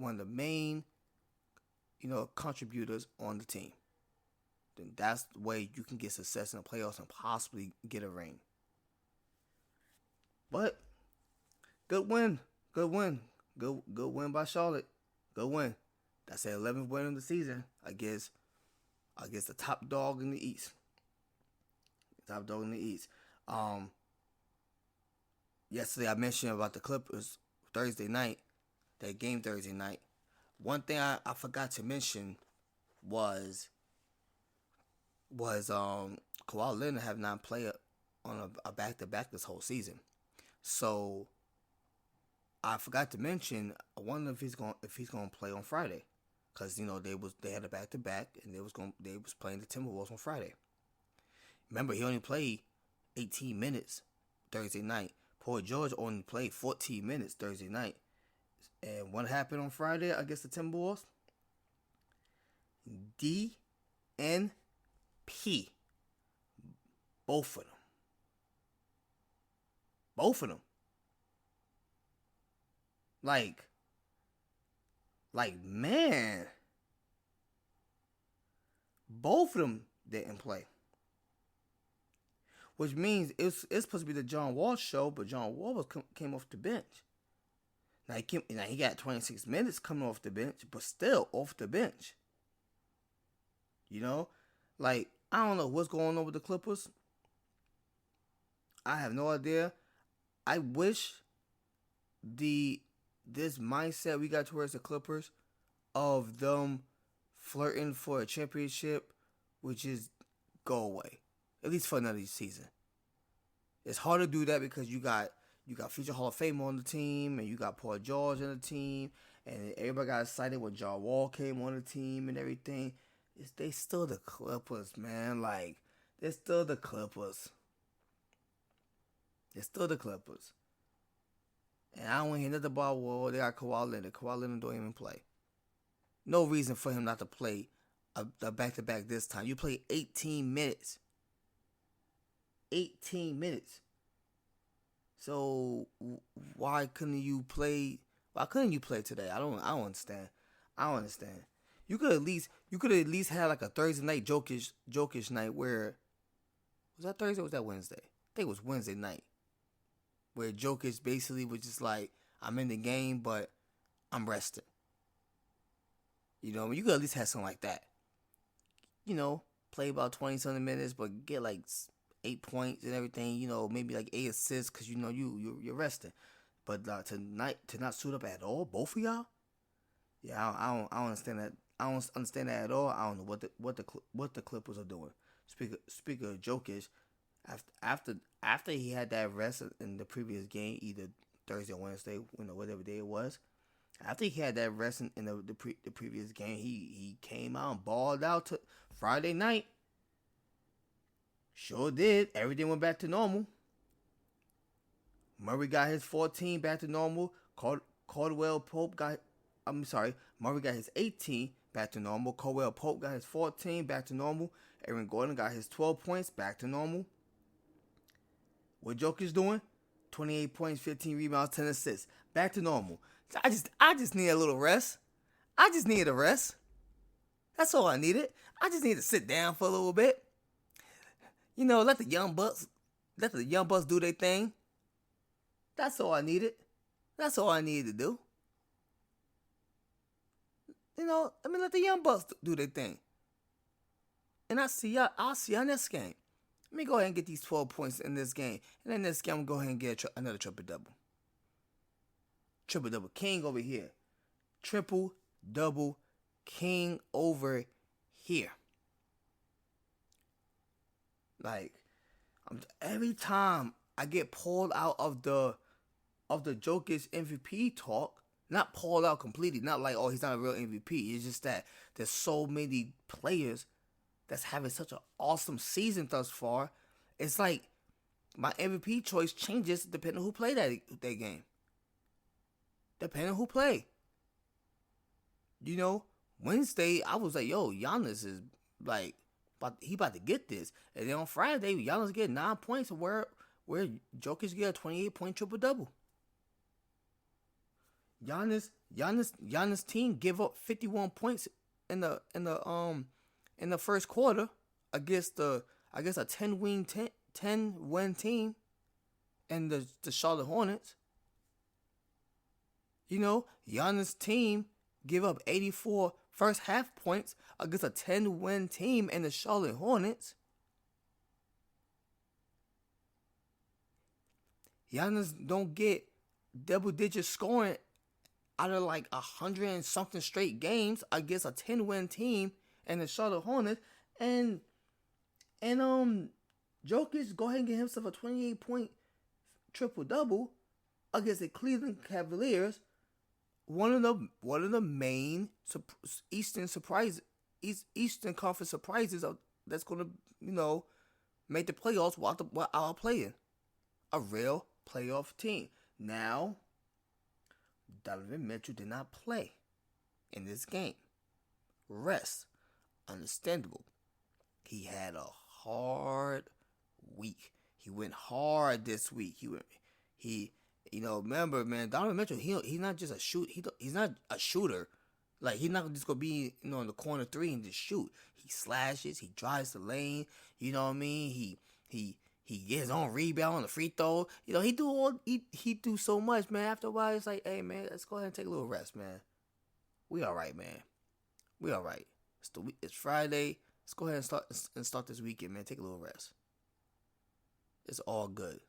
one of the main, contributors on the team, then that's the way you can get success in the playoffs and possibly get a ring. But good win, good win by Charlotte. Good win. That's their 11th win of the season against the top dog in the East. Top dog in the East. Yesterday I mentioned about the Clippers Thursday night. That game Thursday night. One thing I forgot to mention was Kawhi Leonard have not played on a back-to-back this whole season. So I forgot to mention. I wonder if he's gonna play on Friday, because they had a back-to-back and they was playing the Timberwolves on Friday. Remember, he only played 18 minutes Thursday night. Paul George only played 14 minutes Thursday night. And what happened on Friday against the Timberwolves? DNP. Both of them. Like, man. Both of them didn't play. Which means it's supposed to be the John Wall show, but John Wall came off the bench. Now he got 26 minutes coming off the bench, but still off the bench. I don't know what's going on with the Clippers. I have no idea. I wish this mindset we got towards the Clippers of them flirting for a championship would just go away, at least for another season. It's hard to do that because you got future Hall of Fame on the team, and you got Paul George on the team, and everybody got excited when John Wall came on the team and everything. They still the Clippers, man. They're still the Clippers. They're still the Clippers. And I don't want to hear nothing about, well, they got Kawhi Leonard. Kawhi Leonard don't even play. No reason for him not to play a back-to-back this time. You played 18 minutes. 18 minutes. So why couldn't you play today? I don't understand. You could at least have like a Thursday night Jokic night where, was that Thursday or was that Wednesday? I think it was Wednesday night. Where Jokic basically was just like, I'm in the game, but I'm resting. You could at least have something like that. Play about 20-something minutes, but get like 8 points and everything. Maybe like 8 assists because you're resting. But tonight to not suit up at all, both of y'all. Yeah, I don't understand that. I don't understand that at all. I don't know what the Clippers are doing. Speaking of Jokic, after he had that rest in the previous game, either Thursday or Wednesday, whatever day it was. After he had that rest in the previous game, he came out and balled out to Friday night. Sure did. Everything went back to normal. Murray got his 14 back to normal. Murray got his 18 back to normal. Caldwell Pope got his 14 back to normal. Aaron Gordon got his 12 points back to normal. What Jokic doing? 28 points, 15 rebounds, 10 assists. Back to normal. I just need a little rest. I just needed a rest. That's all I needed. I just need to sit down for a little bit. Let the young bucks do their thing. That's all I needed. That's all I needed to do. Let the young bucks do their thing. And I'll see y'all next game. Let me go ahead and get these 12 points in this game. And then next game, I'm going to go ahead and get another triple-double. Triple-double king over here. Triple-double king over here. Every time I get pulled out of the Jokic MVP talk, not pulled out completely, not like, oh, he's not a real MVP. It's just that there's so many players that's having such an awesome season thus far. It's like my MVP choice changes depending on who played that game. Depending on who played. Wednesday, I was like, yo, Giannis is like, he about to get this. And then on Friday, Giannis get 9 points where Jokic get a 28-point triple-double. Giannis Giannis team give up 51 points in the first quarter against the I guess a 10 win team and the Charlotte Hornets. You know, Giannis team give up 84 first half points against a 10 win team and the Charlotte Hornets. Giannis don't get double digit scoring out of like 100 and something straight games against a 10 win team and the Charlotte Hornets. And Jokic go ahead and get himself a 28-point triple double against the Cleveland Cavaliers. One of the main Eastern Conference surprises that's gonna make the playoffs while our playing a real playoff team. Now, Donovan Mitchell did not play in this game. Rest, understandable. He had a hard week. He went hard this week. Remember, man, Donovan Mitchell, he's not just he's not a shooter. Like, he's not just gonna be, in the corner three and just shoot. He slashes, he drives the lane, you know what I mean? He gets his own rebound on the free throw. He do so much, man. After a while, it's like, hey, man, let's go ahead and take a little rest, man. We all right, man. We all right. It's Friday. Let's go ahead and start this weekend, man. Take a little rest. It's all good.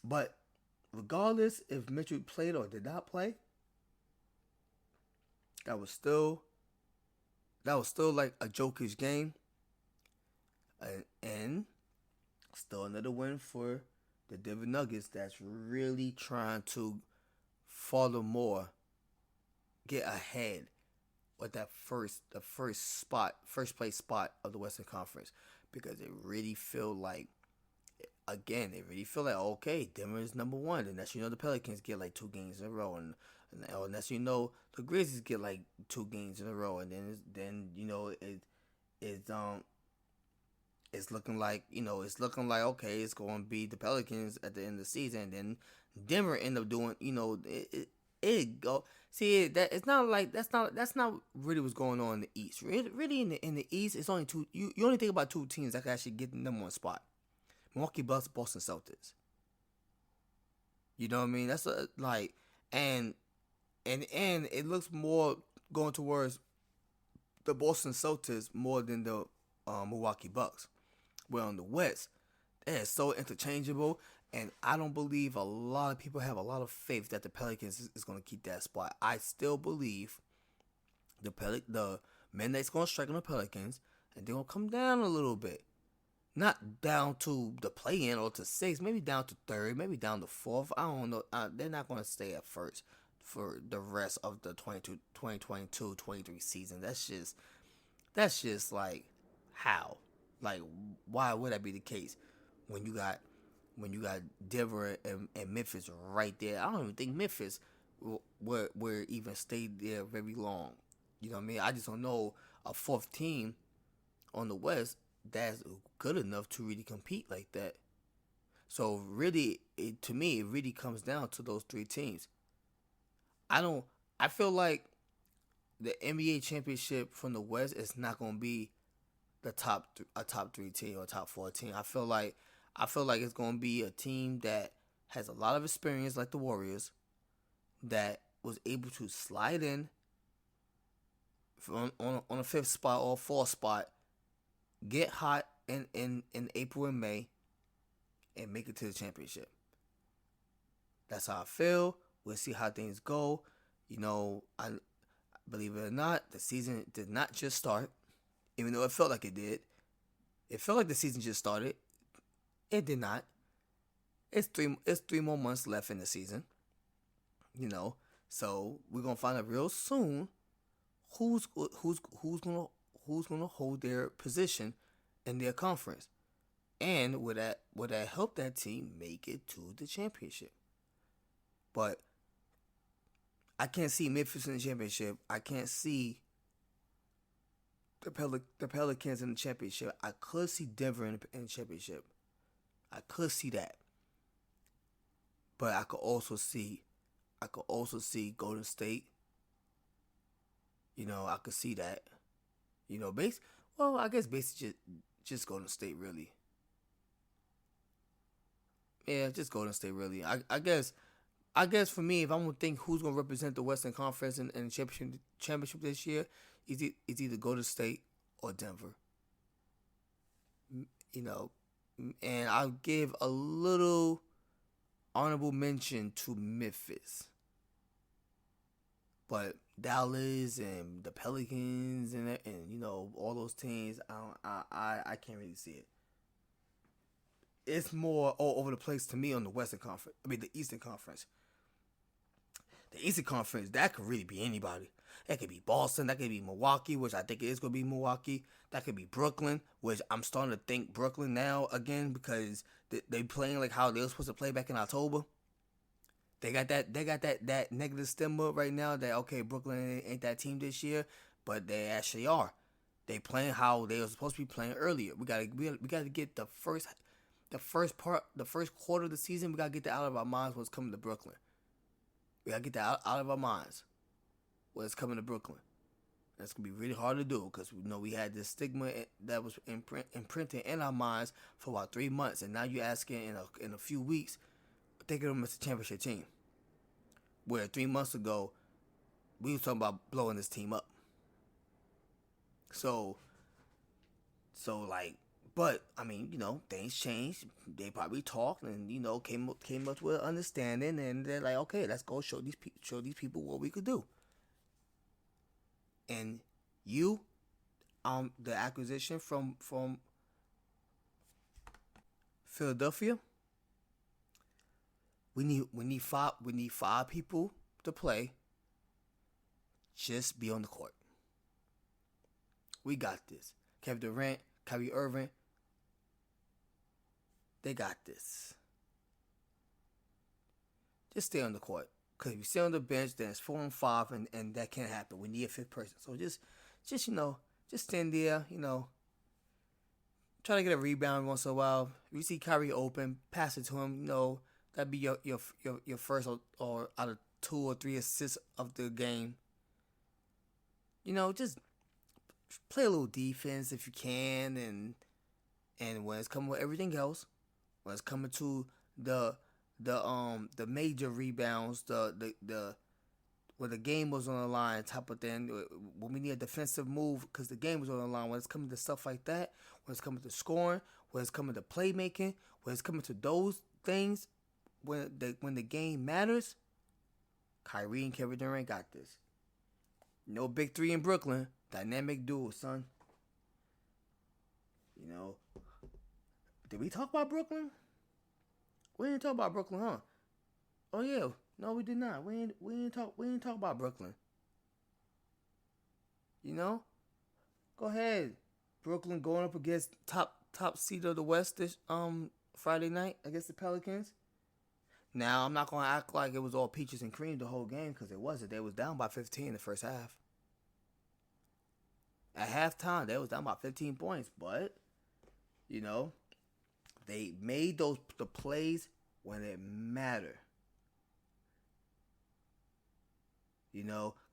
But regardless if Mitchell played or did not play, that was still like a Jokic game, and still another win for the Denver Nuggets. That's really trying to furthermore get ahead with that first place spot of the Western Conference, because it really feel like okay, Denver is number one, and that's the Pelicans get like 2 games in a row, and that's the Grizzlies get like 2 games in a row, and then it's looking like okay, it's going to be the Pelicans at the end of the season, and then Denver end up doing it go. See, that it's not like that's not really what's going on in the East. Really in the East, it's only two. You only think about 2 teams that can actually get the number 1 spot: Milwaukee Bucks, Boston Celtics. You know what I mean? That's and it looks more going towards the Boston Celtics more than the Milwaukee Bucks. Well, in the West, it's so interchangeable. And I don't believe a lot of people have a lot of faith that the Pelicans is going to keep that spot. I still believe the mandate's going to strike on the Pelicans, and they're going to come down a little bit. Not down to the play-in or to 6th, maybe down to 3rd, maybe down to 4th. I don't know. They're not going to stay at first for the rest of the 2022-23 season. That's just like, how? Like, why would that be the case when you got Denver and Memphis right there? I don't even think Memphis will even stay there very long. You know what I mean? I just don't know a 4th team on the West that's good enough to really compete like that. So really, to me, it really comes down to those 3 teams. I feel like the NBA championship from the West is not going to be a top 3 team or top 4 team. I feel like it's going to be a team that has a lot of experience, like the Warriors, that was able to slide in on a 5th spot or 4th spot, get hot in April and May, and make it to the championship. That's how I feel. We'll see how things go. I believe it or not, the season did not just start, even though it felt like it did. It felt like the season just started. It did not. It's 3 more months left in the season. So we're gonna find out real soon who's gonna hold their position in their conference, and would that help that team make it to the championship. But I can't see Memphis in the championship. I can't see the Pelicans in the championship. I could see Denver in the championship. I could see that. But I could also see Golden State. I could see that. Base. Well, I guess basically just Golden State really. Yeah, just Golden State really. I guess for me, if I'm gonna think who's gonna represent the Western Conference in the championship this year, it's either Golden State or Denver. You know, and I'll give a little honorable mention to Memphis, but Dallas and the Pelicans and all those teams, I can't really see it. It's more all over the place to me on the Western Conference. I mean the Eastern Conference. The Eastern Conference, that could really be anybody. That could be Boston. That could be Milwaukee, which I think it is going to be Milwaukee. That could be Brooklyn, which I'm starting to think Brooklyn now again because they playing like how they were supposed to play back in October. They got that negative stigma right now that okay, Brooklyn ain't that team this year, but they actually are. They playing how they were supposed to be playing earlier. We gotta get the first quarter of the season. We gotta get that out of our minds what's coming to Brooklyn. We gotta get that out of our minds what's coming to Brooklyn. That's gonna be really hard to do because we had this stigma that was imprinted in our minds for about 3 months, and now you're asking in a few weeks, thinking of them as a championship team. Where 3 months ago we was talking about blowing this team up. So like, but I mean, things changed. They probably talked and came up with an understanding, and they're like, okay, let's go show these people what we could do. And the acquisition from Philadelphia, we need five people to play. Just be on the court. We got this. Kevin Durant, Kyrie Irving, they got this. Just stay on the court. Because if you stay on the bench, then it's 4 and 5, and that can't happen. We need a fifth person. So just stand there, try to get a rebound once in a while. If you see Kyrie open, pass it to him, that'd be your first or out of 2 or 3 assists of the game. Just play a little defense if you can, and when it's coming with everything else, when it's coming to the major rebounds, the when the game was on the line, type of thing, when we need a defensive move because the game was on the line, when it's coming to stuff like that, when it's coming to scoring, when it's coming to playmaking, when it's coming to those things, when the game matters, Kyrie and Kevin Durant got this. No big three in Brooklyn. Dynamic duo, son. Did we talk about Brooklyn? We didn't talk about Brooklyn, huh? Oh yeah, no, we did not. We didn't talk about Brooklyn. Go ahead, Brooklyn going up against top seed of the West this Friday night against the Pelicans. Now I'm not gonna act like it was all peaches and cream the whole game because it wasn't. They was down by 15 in the first half. At halftime, they was down by 15 points, but they made the plays when it mattered.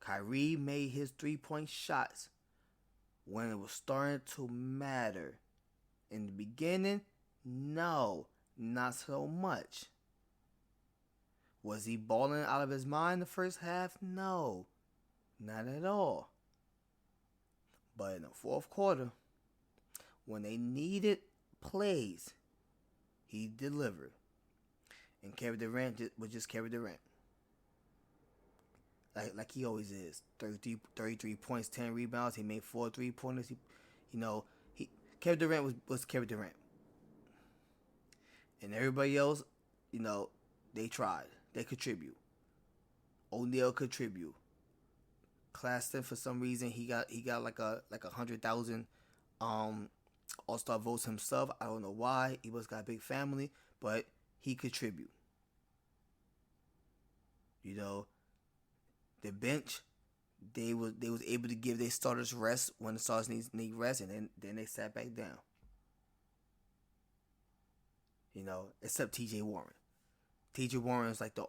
Kyrie made his 3-point shots when it was starting to matter. In the beginning, no, not so much. Was he balling out of his mind the first half? No, not at all. But in the fourth quarter, when they needed plays, he delivered. And Kevin Durant was just Kevin Durant. Like he always is. 33 points, 10 rebounds. He made 4 3-pointers. Kevin Durant was Kevin Durant. And everybody else, they tried. They contribute. O'Neal contribute. Claxton, for some reason, he got like 100,000 All-Star votes himself. I don't know why. He was got a big family, but he contribute. The bench, they was able to give their starters rest when the starters need rest, and then they sat back down. Except T.J. Warren. T.J. Warren is like the